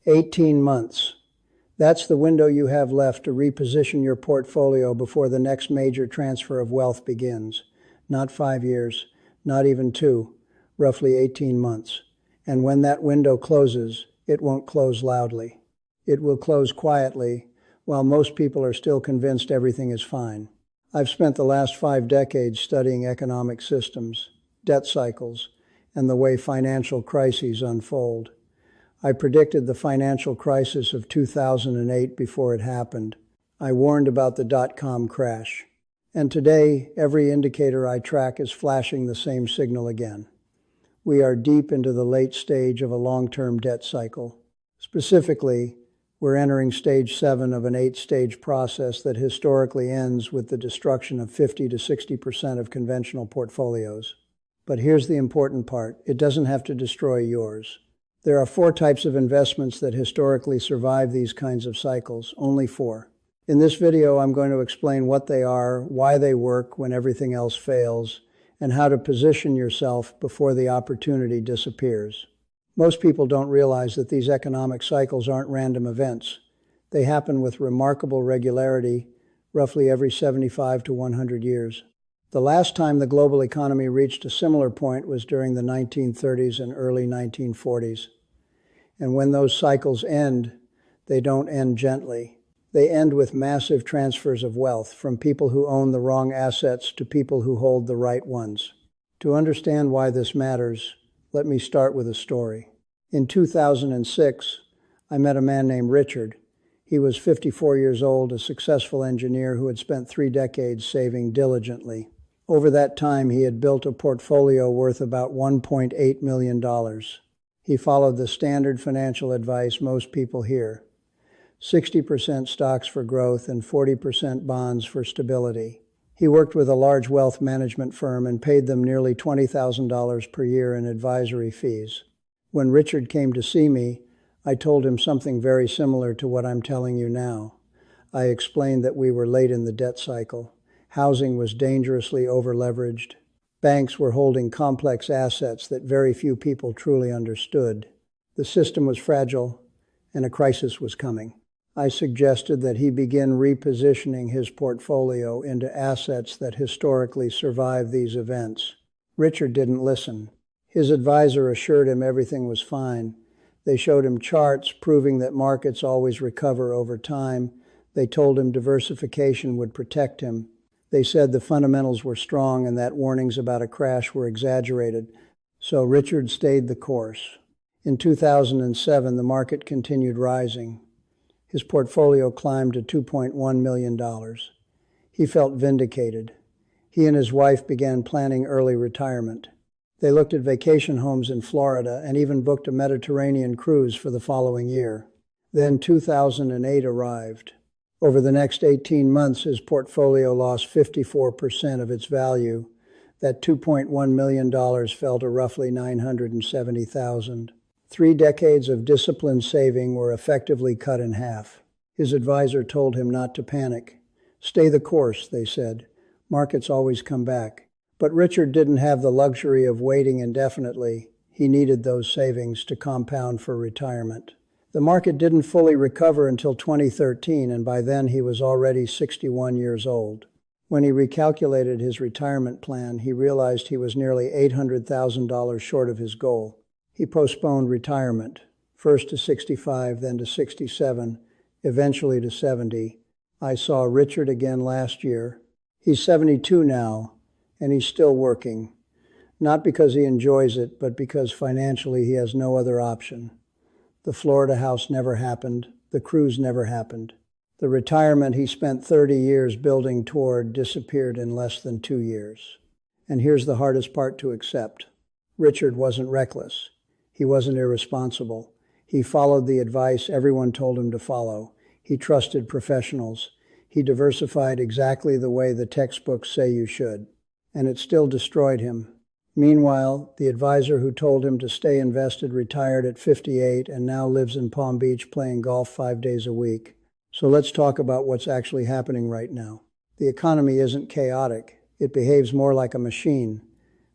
18 months. That's the window you have left to reposition your portfolio before the next major transfer of wealth begins. Not 5 years, not even 2, roughly 18 months. And when that window closes, it won't close loudly. It will close quietly, while most people are still convinced everything is fine. I've spent the last 5 decades studying economic systems, debt cycles, and the way financial crises unfold. I predicted the financial crisis of 2008 before it happened. I warned about the dot-com crash. And today, every indicator I track is flashing the same signal again. We are deep into the late stage of a long-term debt cycle. Specifically, we're entering stage 7 of an 8-stage process that historically ends with the destruction of 50 to 60% of conventional portfolios. But here's the important part. It doesn't have to destroy yours. There are 4 types of investments that historically survive these kinds of cycles, only 4. In this video, I'm going to explain what they are, why they work when everything else fails, and how to position yourself before the opportunity disappears. Most people don't realize that these economic cycles aren't random events. They happen with remarkable regularity, roughly every 75 to 100 years. The last time the global economy reached a similar point was during the 1930s and early 1940s. And when those cycles end, they don't end gently. They end with massive transfers of wealth from people who own the wrong assets to people who hold the right ones. To understand why this matters, let me start with a story. In 2006, I met a man named Richard. He was 54 years old, a successful engineer who had spent 3 decades saving diligently. Over that time, he had built a portfolio worth about $1.8 million. He followed the standard financial advice most people hear: 60% stocks for growth and 40% bonds for stability. He worked with a large wealth management firm and paid them nearly $20,000 per year in advisory fees. When Richard came to see me, I told him something very similar to what I'm telling you now. I explained that we were late in the debt cycle. Housing was dangerously overleveraged. Banks were holding complex assets that very few people truly understood. The system was fragile, and a crisis was coming. I suggested that he begin repositioning his portfolio into assets that historically survive these events. Richard didn't listen. His advisor assured him everything was fine. They showed him charts proving that markets always recover over time. They told him diversification would protect him. They said the fundamentals were strong and that warnings about a crash were exaggerated. So Richard stayed the course. In 2007, the market continued rising. His portfolio climbed to $2.1 million. He felt vindicated. He and his wife began planning early retirement. They looked at vacation homes in Florida and even booked a Mediterranean cruise for the following year. Then 2008 arrived. Over the next 18 months, his portfolio lost 54% of its value. That $2.1 million fell to roughly $970,000. 3 decades of disciplined saving were effectively cut in half. His advisor told him not to panic. Stay the course, they said. Markets always come back. But Richard didn't have the luxury of waiting indefinitely. He needed those savings to compound for retirement. The market didn't fully recover until 2013, and by then he was already 61 years old. When he recalculated his retirement plan, he realized he was nearly $800,000 short of his goal. He postponed retirement, first to 65, then to 67, eventually to 70. I saw Richard again last year. He's 72 now, and he's still working. Not because he enjoys it, but because financially he has no other option. The Florida house never happened. The cruise never happened. The retirement he spent 30 years building toward disappeared in less than 2 years. And here's the hardest part to accept. Richard wasn't reckless. He wasn't irresponsible. He followed the advice everyone told him to follow. He trusted professionals. He diversified exactly the way the textbooks say you should. And it still destroyed him. Meanwhile, the advisor who told him to stay invested retired at 58 and now lives in Palm Beach playing golf 5 days a week. So let's talk about what's actually happening right now. The economy isn't chaotic. It behaves more like a machine.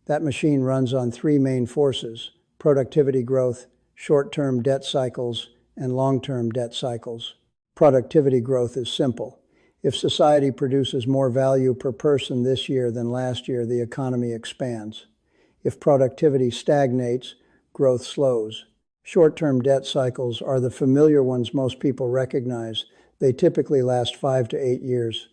That machine runs on 3 main forces: productivity growth, short-term debt cycles, and long-term debt cycles. Productivity growth is simple. If society produces more value per person this year than last year, the economy expands. If productivity stagnates, growth slows. Short-term debt cycles are the familiar ones most people recognize. They typically last 5 to 8 years.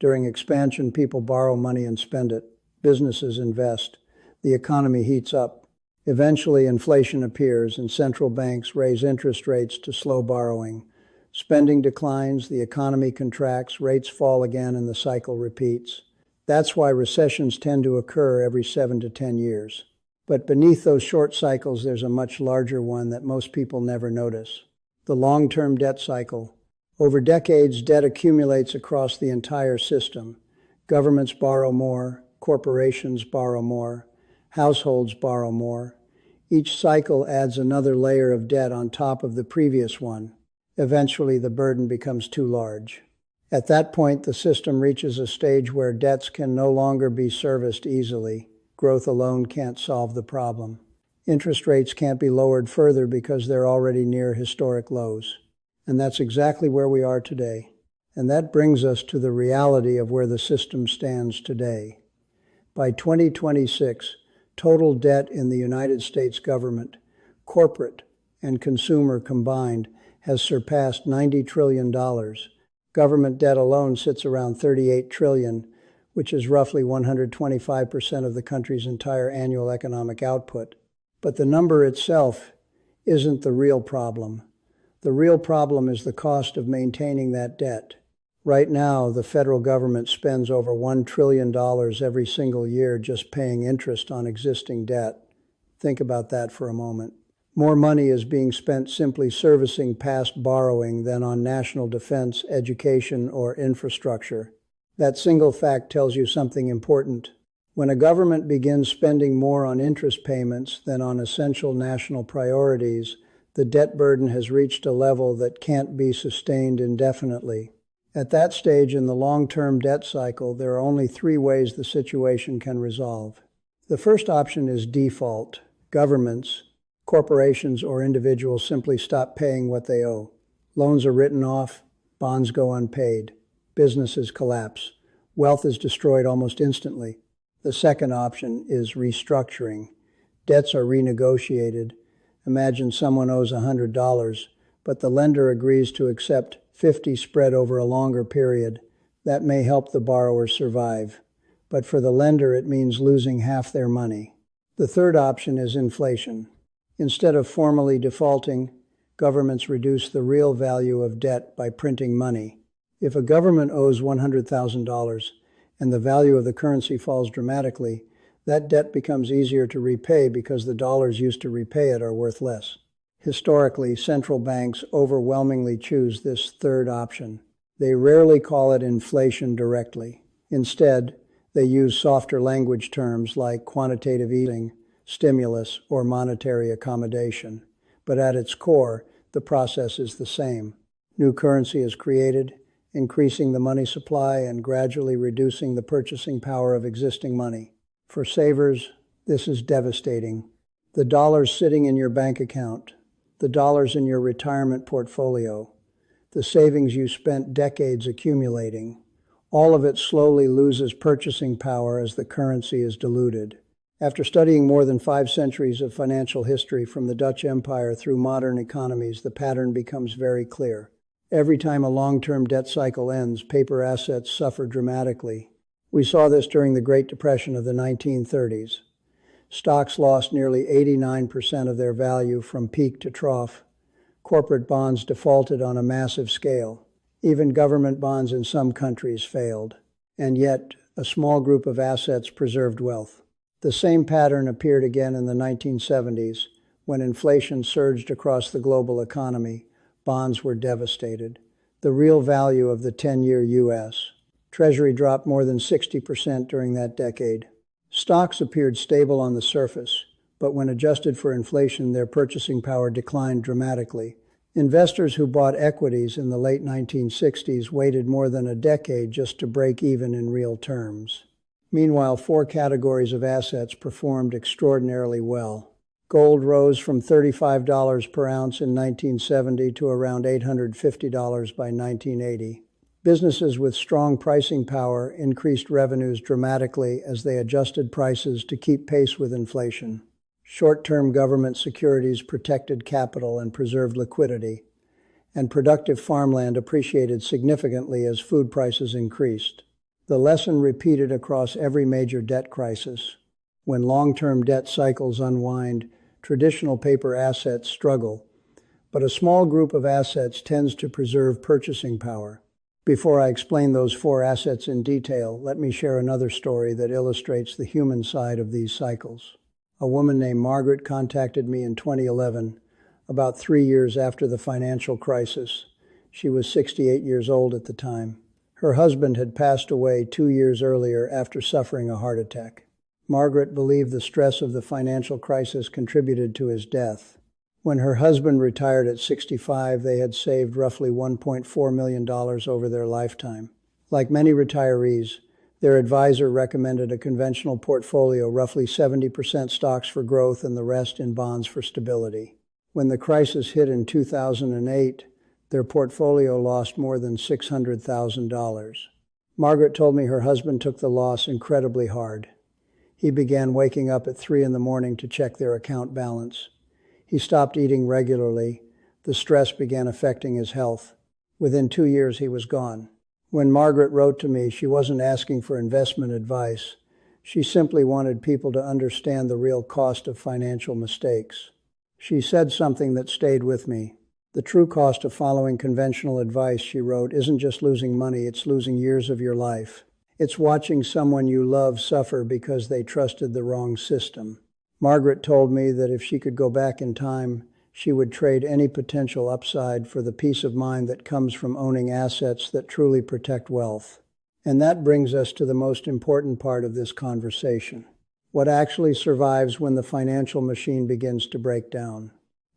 During expansion, people borrow money and spend it. Businesses invest. The economy heats up. Eventually, inflation appears and central banks raise interest rates to slow borrowing. Spending declines, the economy contracts, rates fall again, and the cycle repeats. That's why recessions tend to occur every 7 to 10 years. But beneath those short cycles, there's a much larger one that most people never notice. The long-term debt cycle. Over decades, debt accumulates across the entire system. Governments borrow more, corporations borrow more, households borrow more. Each cycle adds another layer of debt on top of the previous one. Eventually, the burden becomes too large. At that point, the system reaches a stage where debts can no longer be serviced easily. Growth alone can't solve the problem. Interest rates can't be lowered further because they're already near historic lows. And that's exactly where we are today. And that brings us to the reality of where the system stands today. By 2026, total debt in the United States government, corporate and consumer combined, has surpassed $90 trillion. Government debt alone sits around $38 trillion, which is roughly 125% of the country's entire annual economic output. But the number itself isn't the real problem. The real problem is the cost of maintaining that debt. Right now, the federal government spends over $1 trillion every single year just paying interest on existing debt. Think about that for a moment. More money is being spent simply servicing past borrowing than on national defense, education, or infrastructure. That single fact tells you something important. When a government begins spending more on interest payments than on essential national priorities, the debt burden has reached a level that can't be sustained indefinitely. At that stage in the long-term debt cycle, there are only 3 ways the situation can resolve. The first option is default. Governments, corporations, or individuals simply stop paying what they owe. Loans are written off, bonds go unpaid. Businesses collapse. Wealth is destroyed almost instantly. The second option is restructuring. Debts are renegotiated. Imagine someone owes $100, but the lender agrees to accept $50 spread over a longer period. That may help the borrower survive. But for the lender, it means losing half their money. The third option is inflation. Instead of formally defaulting, governments reduce the real value of debt by printing money. If a government owes $100,000 and the value of the currency falls dramatically, that debt becomes easier to repay because the dollars used to repay it are worth less. Historically, central banks overwhelmingly choose this third option. They rarely call it inflation directly. Instead, they use softer language terms like quantitative easing, stimulus, or monetary accommodation. But at its core, the process is the same. New currency is created, increasing the money supply and gradually reducing the purchasing power of existing money. For savers, this is devastating. The dollars sitting in your bank account, the dollars in your retirement portfolio, the savings you spent decades accumulating, all of it slowly loses purchasing power as the currency is diluted. After studying more than 5 centuries of financial history from the Dutch Empire through modern economies, the pattern becomes very clear. Every time a long-term debt cycle ends, paper assets suffer dramatically. We saw this during the Great Depression of the 1930s. Stocks lost nearly 89% of their value from peak to trough. Corporate bonds defaulted on a massive scale. Even government bonds in some countries failed. And yet, a small group of assets preserved wealth. The same pattern appeared again in the 1970s, when inflation surged across the global economy. Bonds were devastated. The real value of the 10-year U.S. Treasury dropped more than 60% during that decade. Stocks appeared stable on the surface, but when adjusted for inflation, their purchasing power declined dramatically. Investors who bought equities in the late 1960s waited more than a decade just to break even in real terms. Meanwhile, 4 categories of assets performed extraordinarily well. Gold rose from $35 per ounce in 1970 to around $850 by 1980. Businesses with strong pricing power increased revenues dramatically as they adjusted prices to keep pace with inflation. Short-term government securities protected capital and preserved liquidity, and productive farmland appreciated significantly as food prices increased. The lesson repeated across every major debt crisis. When long-term debt cycles unwind, traditional paper assets struggle, but a small group of assets tends to preserve purchasing power. Before I explain those four assets in detail, let me share another story that illustrates the human side of these cycles. A woman named Margaret contacted me in 2011, about 3 years after the financial crisis. She was 68 years old at the time. Her husband had passed away 2 years earlier after suffering a heart attack. Margaret believed the stress of the financial crisis contributed to his death. When her husband retired at 65, they had saved roughly $1.4 million over their lifetime. Like many retirees, their advisor recommended a conventional portfolio, roughly 70% stocks for growth and the rest in bonds for stability. When the crisis hit in 2008, their portfolio lost more than $600,000. Margaret told me her husband took the loss incredibly hard. He began waking up at 3 a.m. to check their account balance. He stopped eating regularly. The stress began affecting his health. Within 2 years, he was gone. When Margaret wrote to me, she wasn't asking for investment advice. She simply wanted people to understand the real cost of financial mistakes. She said something that stayed with me. The true cost of following conventional advice, she wrote, isn't just losing money, it's losing years of your life. It's watching someone you love suffer because they trusted the wrong system. Margaret told me that if she could go back in time, she would trade any potential upside for the peace of mind that comes from owning assets that truly protect wealth. And that brings us to the most important part of this conversation. What actually survives when the financial machine begins to break down?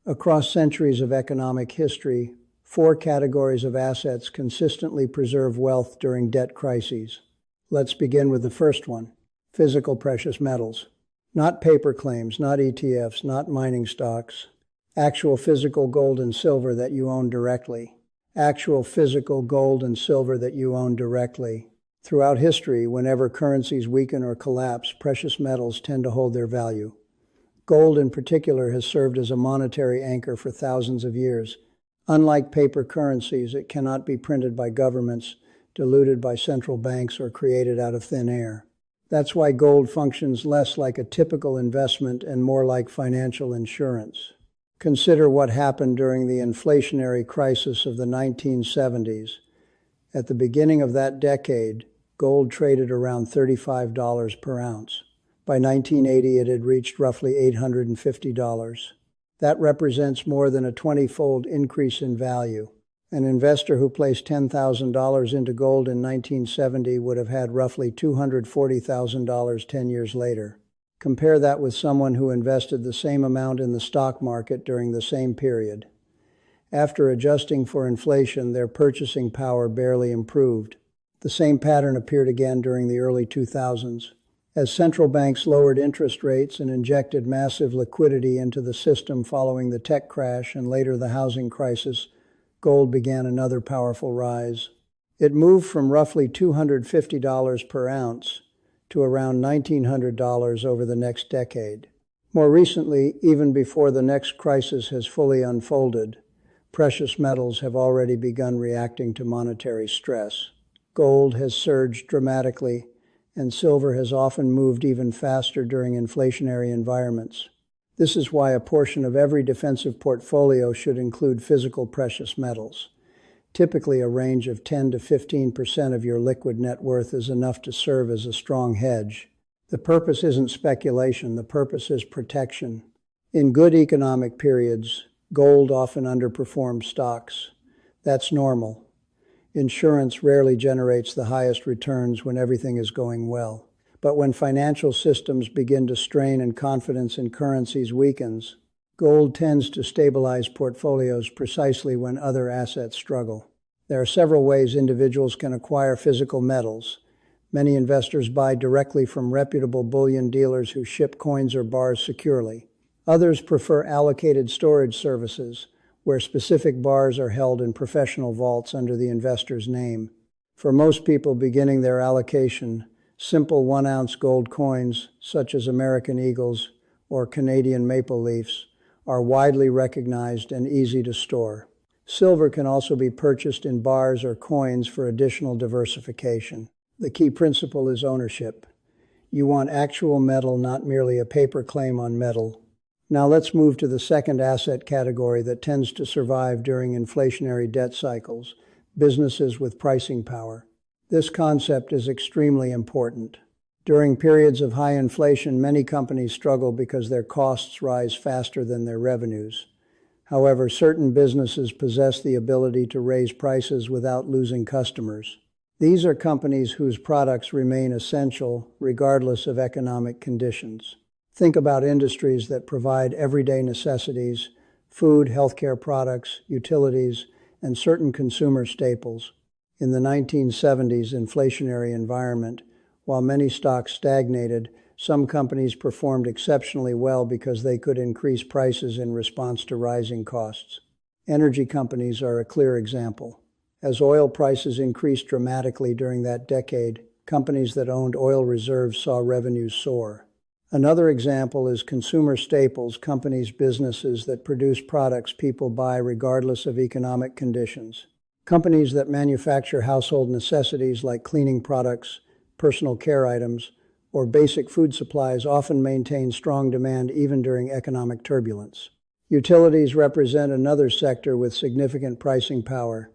Across centuries of economic history, 4 categories of assets consistently preserve wealth during debt crises. Let's begin with the first one, physical precious metals. Not paper claims, not ETFs, not mining stocks. Actual physical gold and silver that you own directly. Actual physical gold and silver that you own directly. Throughout history, whenever currencies weaken or collapse, precious metals tend to hold their value. Gold in particular has served as a monetary anchor for thousands of years. Unlike paper currencies, it cannot be printed by governments, diluted by central banks, or created out of thin air. That's why gold functions less like a typical investment and more like financial insurance. Consider what happened during the inflationary crisis of the 1970s. At the beginning of that decade, gold traded around $35 per ounce. By 1980, it had reached roughly $850. That represents more than a 20-fold increase in value. An investor who placed $10,000 into gold in 1970 would have had roughly $240,000 10 years later. Compare that with someone who invested the same amount in the stock market during the same period. After adjusting for inflation, their purchasing power barely improved. The same pattern appeared again during the early 2000s. As central banks lowered interest rates and injected massive liquidity into the system following the tech crash and later the housing crisis, gold began another powerful rise. It moved from roughly $250 per ounce to around $1,900 over the next decade. More recently, even before the next crisis has fully unfolded, precious metals have already begun reacting to monetary stress. Gold has surged dramatically, and silver has often moved even faster during inflationary environments. This is why a portion of every defensive portfolio should include physical precious metals. Typically, a range of 10 to 15% of your liquid net worth is enough to serve as a strong hedge. The purpose isn't speculation, the purpose is protection. In good economic periods, gold often underperforms stocks. That's normal. Insurance rarely generates the highest returns when everything is going well. But when financial systems begin to strain and confidence in currencies weakens, gold tends to stabilize portfolios precisely when other assets struggle. There are several ways individuals can acquire physical metals. Many investors buy directly from reputable bullion dealers who ship coins or bars securely. Others prefer allocated storage services, where specific bars are held in professional vaults under the investor's name. For most people beginning their allocation, simple 1-ounce gold coins, such as American Eagles or Canadian maple leafs, are widely recognized and easy to store. Silver can also be purchased in bars or coins for additional diversification. The key principle is ownership. You want actual metal, not merely a paper claim on metal. Now let's move to the second asset category that tends to survive during inflationary debt cycles: businesses with pricing power. This concept is extremely important. During periods of high inflation, many companies struggle because their costs rise faster than their revenues. However, certain businesses possess the ability to raise prices without losing customers. These are companies whose products remain essential regardless of economic conditions. Think about industries that provide everyday necessities: food, healthcare products, utilities, and certain consumer staples. In the 1970s inflationary environment, while many stocks stagnated, some companies performed exceptionally well because they could increase prices in response to rising costs. Energy companies are a clear example. As oil prices increased dramatically during that decade, companies that owned oil reserves saw revenues soar. Another example is consumer staples, businesses that produce products people buy regardless of economic conditions. Companies that manufacture household necessities like cleaning products, personal care items, or basic food supplies often maintain strong demand even during economic turbulence. Utilities represent another sector with significant pricing power.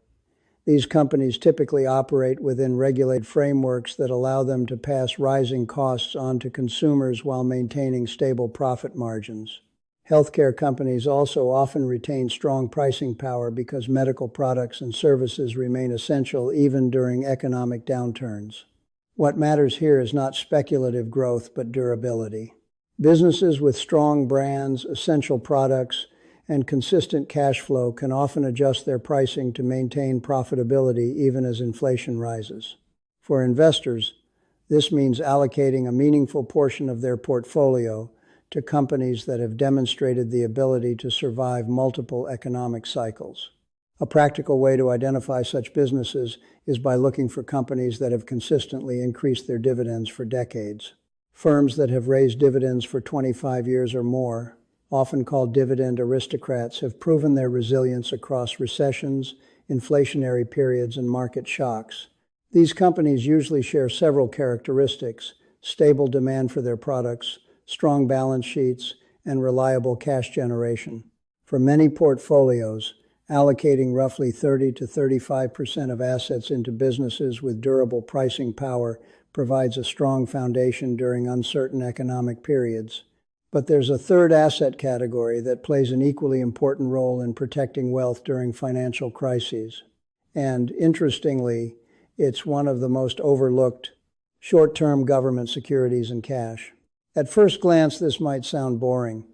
These companies typically operate within regulated frameworks that allow them to pass rising costs on to consumers while maintaining stable profit margins. Healthcare companies also often retain strong pricing power because medical products and services remain essential even during economic downturns. What matters here is not speculative growth, but durability. Businesses with strong brands, essential products, and consistent cash flow can often adjust their pricing to maintain profitability even as inflation rises. For investors, this means allocating a meaningful portion of their portfolio to companies that have demonstrated the ability to survive multiple economic cycles. A practical way to identify such businesses is by looking for companies that have consistently increased their dividends for decades. Firms that have raised dividends for 25 years or more, often called dividend aristocrats, have proven their resilience across recessions, inflationary periods, and market shocks. These companies usually share several characteristics: stable demand for their products, strong balance sheets, and reliable cash generation. For many portfolios, allocating roughly 30 to 35% of assets into businesses with durable pricing power provides a strong foundation during uncertain economic periods. But there's a third asset category that plays an equally important role in protecting wealth during financial crises. And interestingly, it's one of the most overlooked: short-term government securities and cash. At first glance, this might sound boring.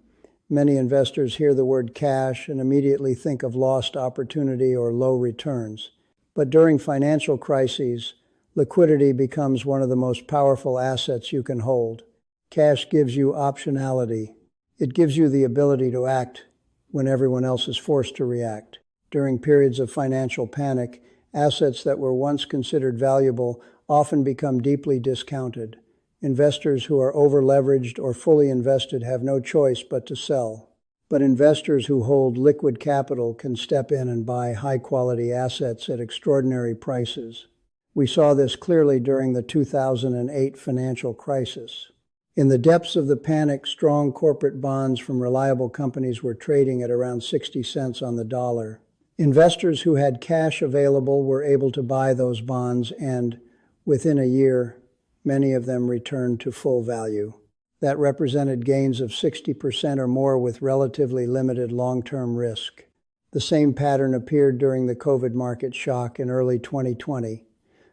Many investors hear the word cash and immediately think of lost opportunity or low returns. But during financial crises, liquidity becomes one of the most powerful assets you can hold. Cash gives you optionality. It gives you the ability to act when everyone else is forced to react. During periods of financial panic, assets that were once considered valuable often become deeply discounted. Investors who are over-leveraged or fully invested have no choice but to sell. But investors who hold liquid capital can step in and buy high-quality assets at extraordinary prices. We saw this clearly during the 2008 financial crisis. In the depths of the panic, strong corporate bonds from reliable companies were trading at around 60 cents on the dollar. Investors who had cash available were able to buy those bonds, and within a year, many of them returned to full value. That represented gains of 60% or more with relatively limited long-term risk. The same pattern appeared during the COVID market shock in early 2020.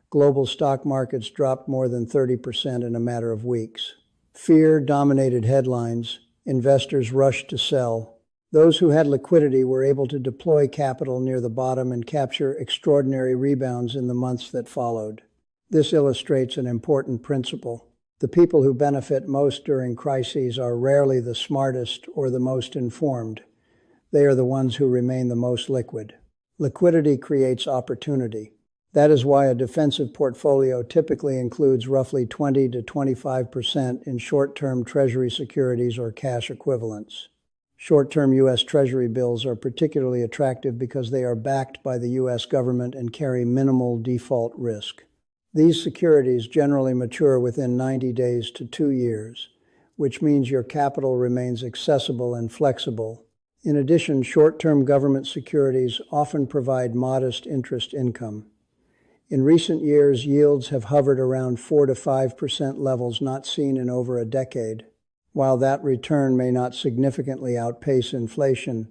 Global stock markets dropped more than 30% in a matter of weeks. Fear dominated headlines. Investors rushed to sell. Those who had liquidity were able to deploy capital near the bottom and capture extraordinary rebounds in the months that followed. This illustrates an important principle. The people who benefit most during crises are rarely the smartest or the most informed. They are the ones who remain the most liquid. Liquidity creates opportunity. That is why a defensive portfolio typically includes roughly 20 to 25% in short-term Treasury securities or cash equivalents. Short-term U.S. Treasury bills are particularly attractive because they are backed by the U.S. government and carry minimal default risk. These securities generally mature within 90 days to 2 years, which means your capital remains accessible and flexible. In addition, short-term government securities often provide modest interest income. In recent years, yields have hovered around 4 to 5% levels not seen in over a decade. While that return may not significantly outpace inflation,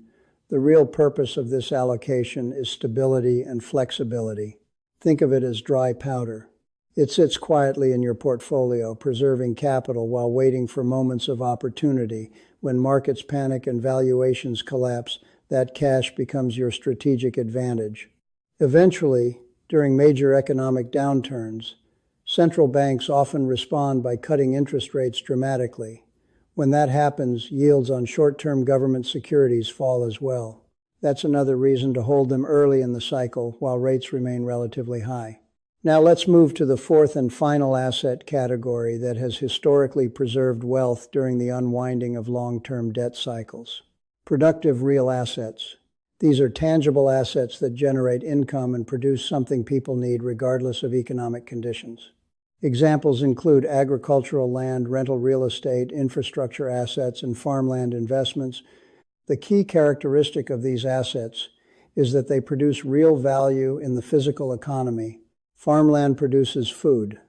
the real purpose of this allocation is stability and flexibility. Think of it as dry powder. It sits quietly in your portfolio, preserving capital while waiting for moments of opportunity. When markets panic and valuations collapse, that cash becomes your strategic advantage. Eventually, during major economic downturns, central banks often respond by cutting interest rates dramatically. When that happens, yields on short-term government securities fall as well. That's another reason to hold them early in the cycle while rates remain relatively high. Now let's move to the fourth and final asset category that has historically preserved wealth during the unwinding of long-term debt cycles. Productive real assets. These are tangible assets that generate income and produce something people need regardless of economic conditions. Examples include agricultural land, rental real estate, infrastructure assets, and farmland investments. The key characteristic of these assets is that they produce real value in the physical economy. Farmland produces food.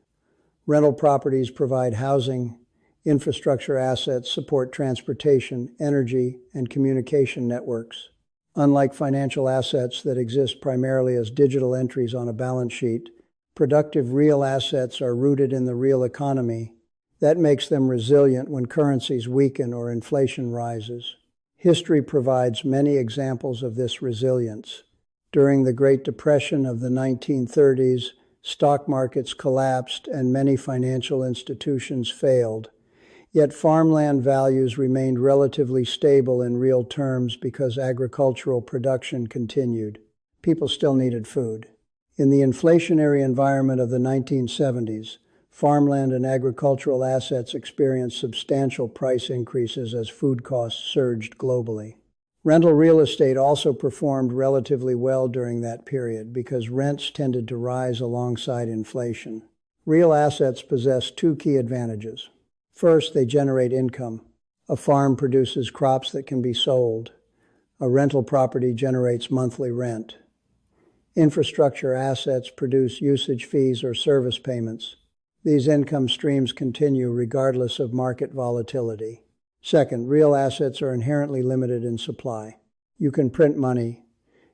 Rental properties provide housing. Infrastructure assets support transportation, energy, and communication networks. Unlike financial assets that exist primarily as digital entries on a balance sheet, productive real assets are rooted in the real economy. That makes them resilient when currencies weaken or inflation rises. History provides many examples of this resilience. During the Great Depression of the 1930s, stock markets collapsed and many financial institutions failed. Yet farmland values remained relatively stable in real terms because agricultural production continued. People still needed food. In the inflationary environment of the 1970s, farmland and agricultural assets experienced substantial price increases as food costs surged globally. Rental real estate also performed relatively well during that period because rents tended to rise alongside inflation. Real assets possess two key advantages. First, they generate income. A farm produces crops that can be sold. A rental property generates monthly rent. Infrastructure assets produce usage fees or service payments. These income streams continue regardless of market volatility. Second, real assets are inherently limited in supply. You can print money.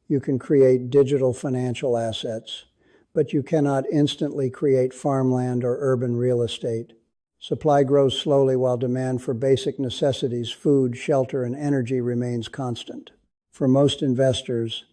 You can create digital financial assets, but you cannot instantly create farmland or urban real estate. Supply grows slowly while demand for basic necessities, food, shelter, and energy remains constant. For most investors,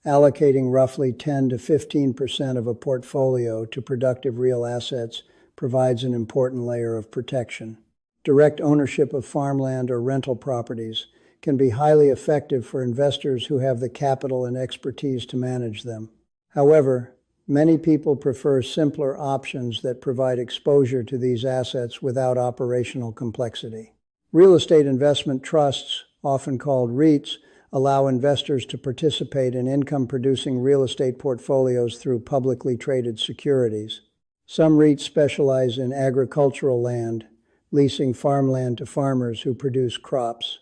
allocating roughly 10 to 15% of a portfolio to productive real assets provides an important layer of protection. Direct ownership of farmland or rental properties can be highly effective for investors who have the capital and expertise to manage them. However, many people prefer simpler options that provide exposure to these assets without operational complexity. Real estate investment trusts, often called REITs, allow investors to participate in income-producing real estate portfolios through publicly traded securities. Some REITs specialize in agricultural land, leasing farmland to farmers who produce crops.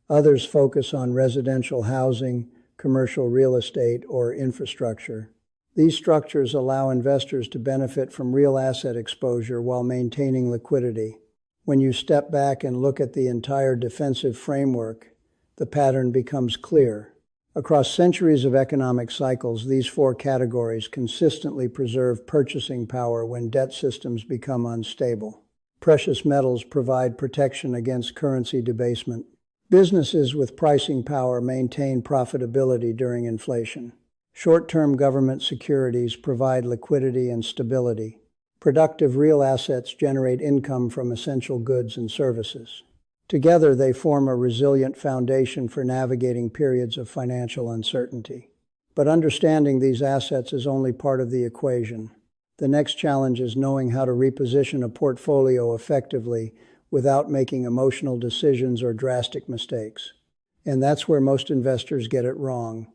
Others focus on residential housing, commercial real estate, or infrastructure. These structures allow investors to benefit from real asset exposure while maintaining liquidity. When you step back and look at the entire defensive framework, the pattern becomes clear. Across centuries of economic cycles, these four categories consistently preserve purchasing power when debt systems become unstable. Precious metals provide protection against currency debasement. Businesses with pricing power maintain profitability during inflation. Short-term government securities provide liquidity and stability. Productive real assets generate income from essential goods and services. Together, they form a resilient foundation for navigating periods of financial uncertainty. But understanding these assets is only part of the equation. The next challenge is knowing how to reposition a portfolio effectively without making emotional decisions or drastic mistakes. And that's where most investors get it wrong.